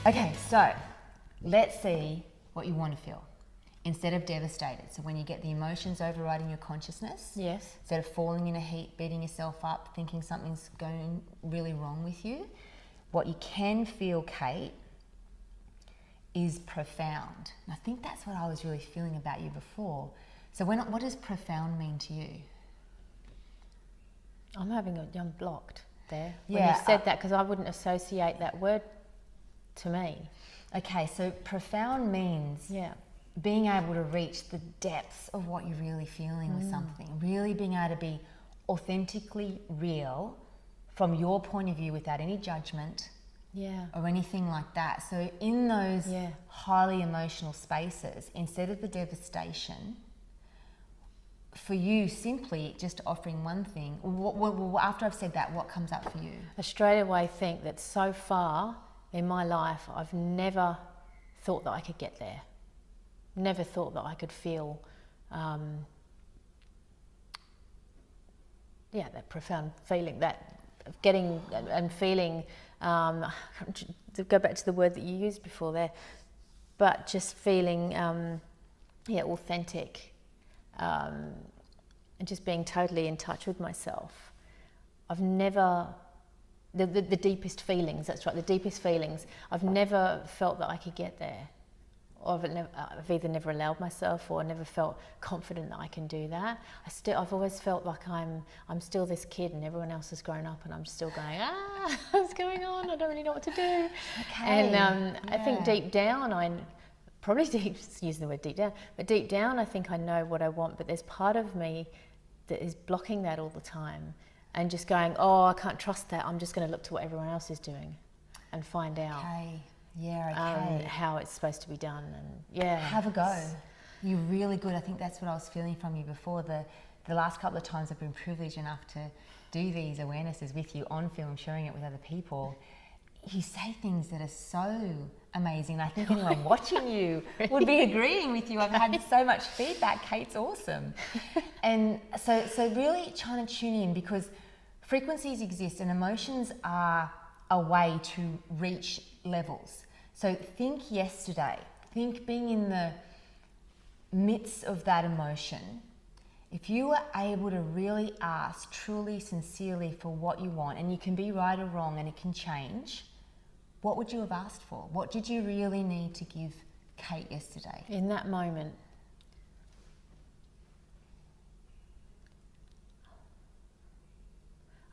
Okay, so let's see what you want to feel instead of devastated. So when you get the emotions overriding your consciousness, Yes. instead of falling in a heap, beating yourself up, thinking something's going really wrong with you, what you can feel, Kate, is profound. And I think that's what I was really feeling about you before. So what does profound mean to you? I'm blocked there when Yeah, you said that, because I wouldn't associate that word to me. Okay, so profound means being able to reach the depths of what you're really feeling with something, really being able to be authentically real from your point of view without any judgment or anything like that. So in those highly emotional spaces, instead of the devastation, for you simply just offering one thing, after I've said that, what comes up for you? I straight away think that so far in my life, I've never thought that I could get there. Never thought that I could feel, that profound feeling, that getting and feeling, to go back to the word that you used before there, but just feeling, authentic, and just being totally in touch with myself. I've never, the deepest feelings, that's right, the deepest feelings, I've never felt that I could get there. Or I've either never allowed myself or never felt confident that I can do that. I've always felt like I'm still this kid and everyone else has grown up and I'm still going, what's going on? I don't really know what to do. Okay. And I think deep down, using the word deep down, but deep down I think I know what I want, but there's part of me that is blocking that all the time and just going, I can't trust that. I'm just going to look to what everyone else is doing and find out. Okay. Yeah, how it's supposed to be done, and have a go. You're really good. I think that's what I was feeling from you before. The last couple of times I've been privileged enough to do these awarenesses with you on film, sharing it with other people. You say things that are so amazing. I think anyone watching you would be agreeing with you. I've had so much feedback. Kate's awesome. And so really trying to tune in, because frequencies exist and emotions are a way to reach levels. So think yesterday, think being in the midst of that emotion. If you were able to really ask truly, sincerely for what you want, and you can be right or wrong and it can change, what would you have asked for? What did you really need to give Kate yesterday? In that moment,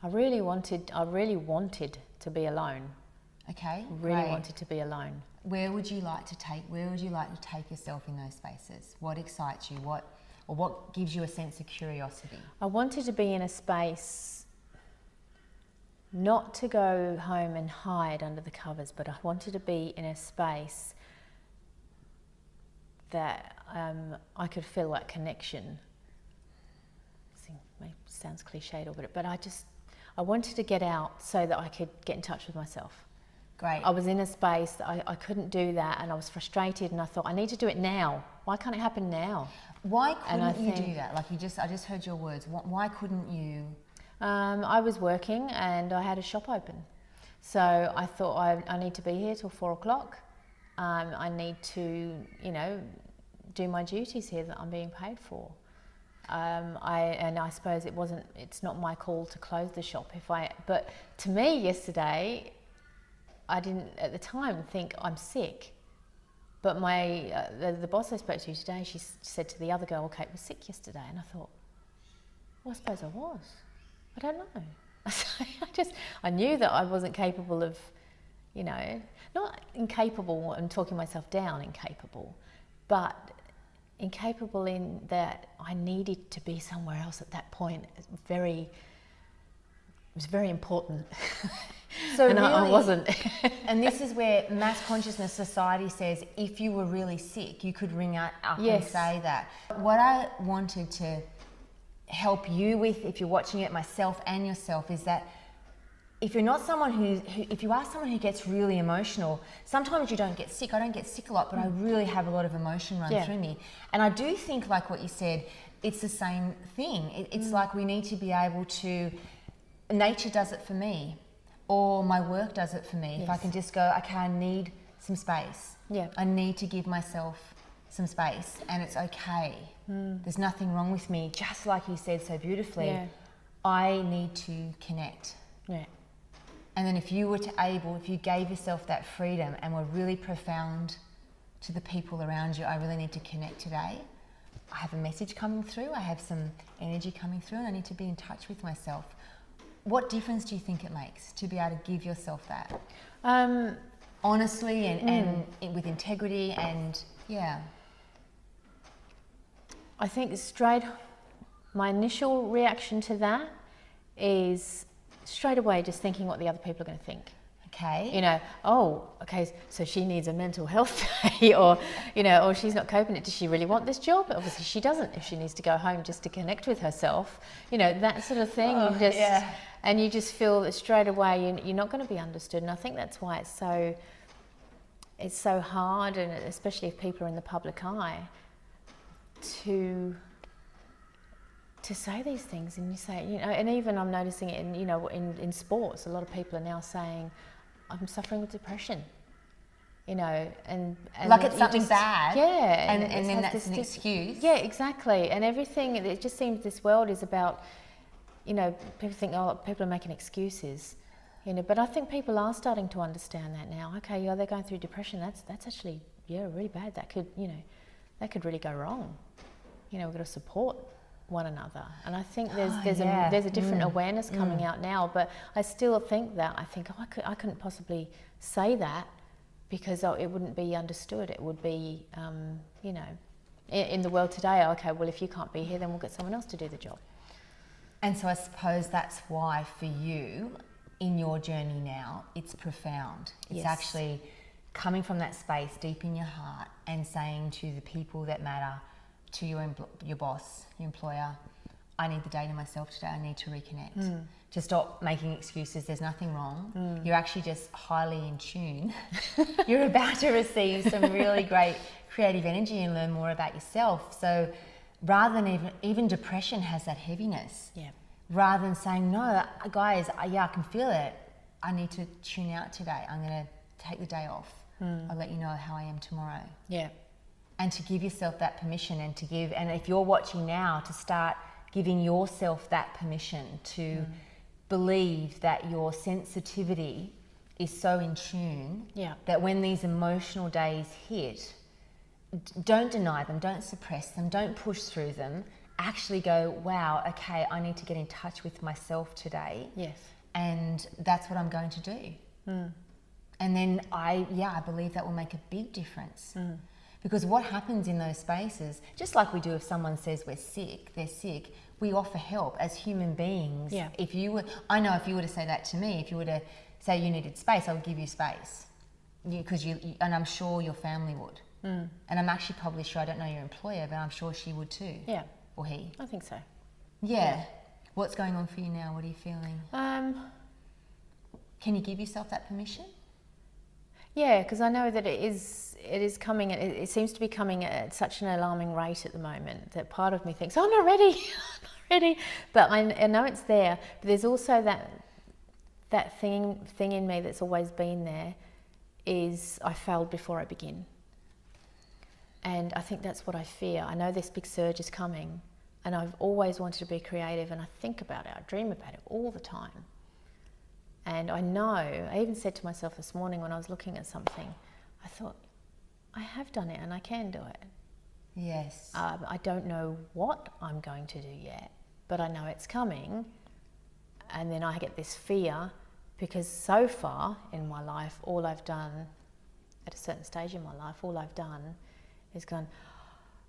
I really wanted to be alone. Okay, really wanted to be alone. Where would you like to take yourself in those spaces? What excites you? What gives you a sense of curiosity? I wanted to be in a space, not to go home and hide under the covers, but I wanted to be in a space that I could feel that connection. It sounds cliched, but I wanted to get out so that I could get in touch with myself. Great. I was in a space that I couldn't do that, and I was frustrated, and I thought, I need to do it now. Why can't it happen now? Why couldn't you do that? I just heard your words. Why couldn't you? I was working and I had a shop open. So I thought I need to be here till 4 o'clock. I need to, do my duties here that I'm being paid for. I suppose it's not my call to close the shop but to me yesterday, I didn't at the time think I'm sick, but the boss I spoke to today, she said to the other girl, Kate was sick yesterday, and I thought, well, I suppose I was. I don't know. I knew that I wasn't capable of, not incapable and talking myself down, incapable, but incapable in that I needed to be somewhere else at that point. It was very important. So and really, I wasn't. And this is where mass consciousness society says if you were really sick, you could ring up and say that. What I wanted to help you with, if you're watching it, myself and yourself, is that if you're not someone if you are someone who gets really emotional, sometimes you don't get sick. I don't get sick a lot, but I really have a lot of emotion run through me. And I do think, like what you said, it's the same thing. It's like we need to be able to, nature does it for me, or my work does it for me. If I can just go, okay, I need some space. Yeah. I need to give myself some space, and it's okay. There's nothing wrong with me. Just like you said so beautifully, Yeah. I need to connect. Yeah. And then if you gave yourself that freedom and were really profound to the people around you, I really need to connect today. I have a message coming through, I have some energy coming through, and I need to be in touch with myself. What difference do you think it makes to be able to give yourself that? Honestly and with integrity and, yeah. I think my initial reaction to that is straight away just thinking what the other people are going to think. Okay. You know, oh, okay, so she needs a mental health day, or, you know, or she's not coping it. Does she really want this job? Obviously she doesn't, if she needs to go home just to connect with herself. You know, that sort of thing. And you just feel that straight away you're not going to be understood. And I think that's why it's so hard, and especially if people are in the public eye, to say these things. And you say, you know, and even I'm noticing it in sports, a lot of people are now saying, I'm suffering with depression, you know, and like it's something bad. Yeah. And then that's an excuse. Yeah, exactly. And everything, it just seems this world is about, you know, people think, oh, people are making excuses, you know, but I think people are starting to understand that now. Okay, yeah, they're going through depression. That's actually, yeah, really bad. That could, you know, that could really go wrong. You know, we've got to support one another, and I think there's a different awareness coming out now. But I still think I couldn't possibly say that because it wouldn't be understood. It would be, you know, in the world today. Okay, well, if you can't be here, then we'll get someone else to do the job. And so I suppose that's why for you, in your journey now, it's profound. It's actually coming from that space deep in your heart and saying to the people that matter, to your boss, your employer, I need the day to myself today. I need to reconnect. To stop making excuses. There's nothing wrong. You're actually just highly in tune. You're about to receive some really great creative energy and learn more about yourself. So rather than even depression has that heaviness. Yeah. Rather than saying, no, guys, I can feel it. I need to tune out today. I'm going to take the day off. I'll let you know how I am tomorrow. Yeah. And to give yourself that permission, and if you're watching now, to start giving yourself that permission to believe that your sensitivity is so in tune that when these emotional days hit, don't deny them, don't suppress them, don't push through them. Actually go, wow, okay, I need to get in touch with myself today. Yes. And that's what I'm going to do. And then I believe that will make a big difference. Because what happens in those spaces, just like we do if someone says they're sick, we offer help as human beings. Yeah. If you were to say that to me, if you were to say you needed space, I would give you space. And I'm sure your family would. And I'm actually probably sure, I don't know your employer, but I'm sure she would too. Yeah. Or he. I think so. Yeah. What's going on for you now? What are you feeling? Can you give yourself that permission? Yeah, because I know that it is coming. It seems to be coming at such an alarming rate at the moment that part of me thinks, "Oh, I'm not ready, I'm not ready." But I know it's there. But there's also that thing in me that's always been there. Is I failed before I begin, and I think that's what I fear. I know this big surge is coming, and I've always wanted to be creative, and I think about it. I dream about it all the time. And I know, I even said to myself this morning when I was looking at something, I thought, I have done it and I can do it. Yes. I don't know what I'm going to do yet, but I know it's coming. And then I get this fear because so far in my life, all I've done, at a certain stage in my life, all I've done is gone,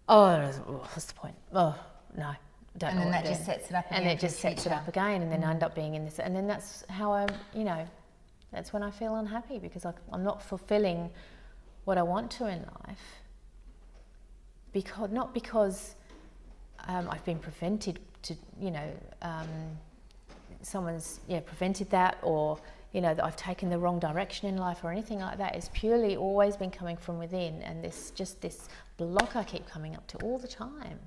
what's the point? Oh, no. Don't know. And then that just sets it up again. And it just sets it up again, and then I end up being in this. And then that's how that's when I feel unhappy because I'm not fulfilling what I want to in life. Not because I've been prevented to, someone's prevented that, or that I've taken the wrong direction in life or anything like that. It's purely always been coming from within, and this block I keep coming up to all the time.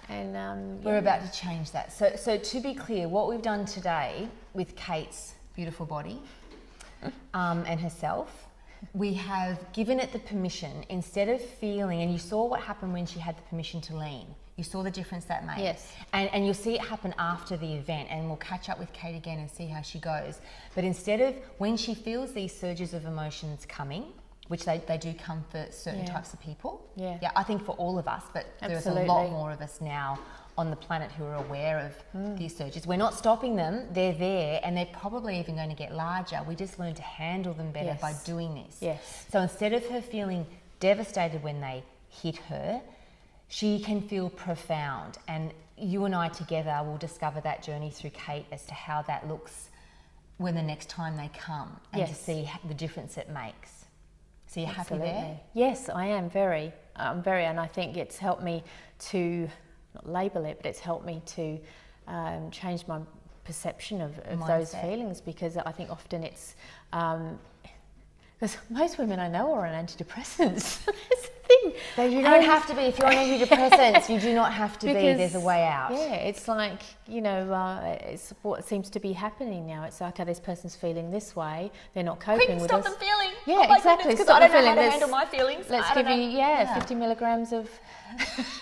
And we're about to change that. So to be clear, what we've done today with Kate's beautiful body and herself we have given it the permission instead of feeling, and you saw what happened when she had the permission to lean. You saw the difference that made. Yes. And you'll see it happen after the event, and we'll catch up with Kate again and see how she goes. But instead of, when she feels these surges of emotions coming, which they do come for certain types of people. Yeah. Yeah, I think for all of us, but there's a lot more of us now on the planet who are aware of these surges. We're not stopping them, they're there, and they're probably even going to get larger. We just learn to handle them better by doing this. Yes. So instead of her feeling devastated when they hit her, she can feel profound. And you and I together will discover that journey through Kate as to how that looks when the next time they come, and to see the difference it makes. So you're happy there? Yes, I am very. And I think it's helped me to, not label it, but it's helped me to change my perception of those feelings, because I think often it's, because most women I know are on antidepressants. That's the thing. You don't have to be. If you're on antidepressants, you do not have to be. There's a way out. Yeah, it's like, it's what seems to be happening now. It's like, okay, this person's feeling this way. They're not coping with stop us. them feeling. Yeah, oh exactly. Because I don't know how to handle my feelings. Let's give you 50 milligrams of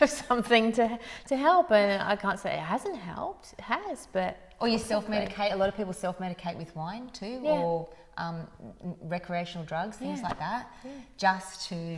something to help. And I can't say it hasn't helped. It has, but... Or you self-medicate. A lot of people self-medicate with wine too, or recreational drugs, things like that, just to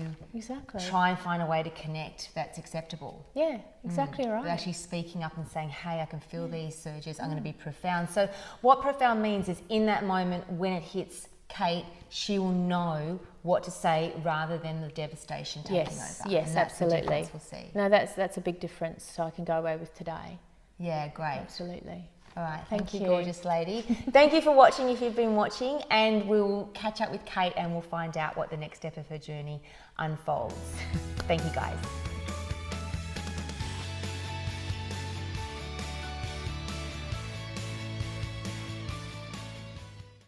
try and find a way to connect that's acceptable. Yeah, exactly right. But actually speaking up and saying, hey, I can feel these surges, I'm going to be profound. So what profound means is, in that moment when it hits Kate, she will know what to say rather than the devastation taking over. Yes, and that's absolutely. the difference we'll see. No, that's a big difference, so I can go away with today. Yeah, great. Absolutely. All right, thank you, gorgeous lady. Thank you for watching if you've been watching, and we'll catch up with Kate and we'll find out what the next step of her journey unfolds. Thank you, guys.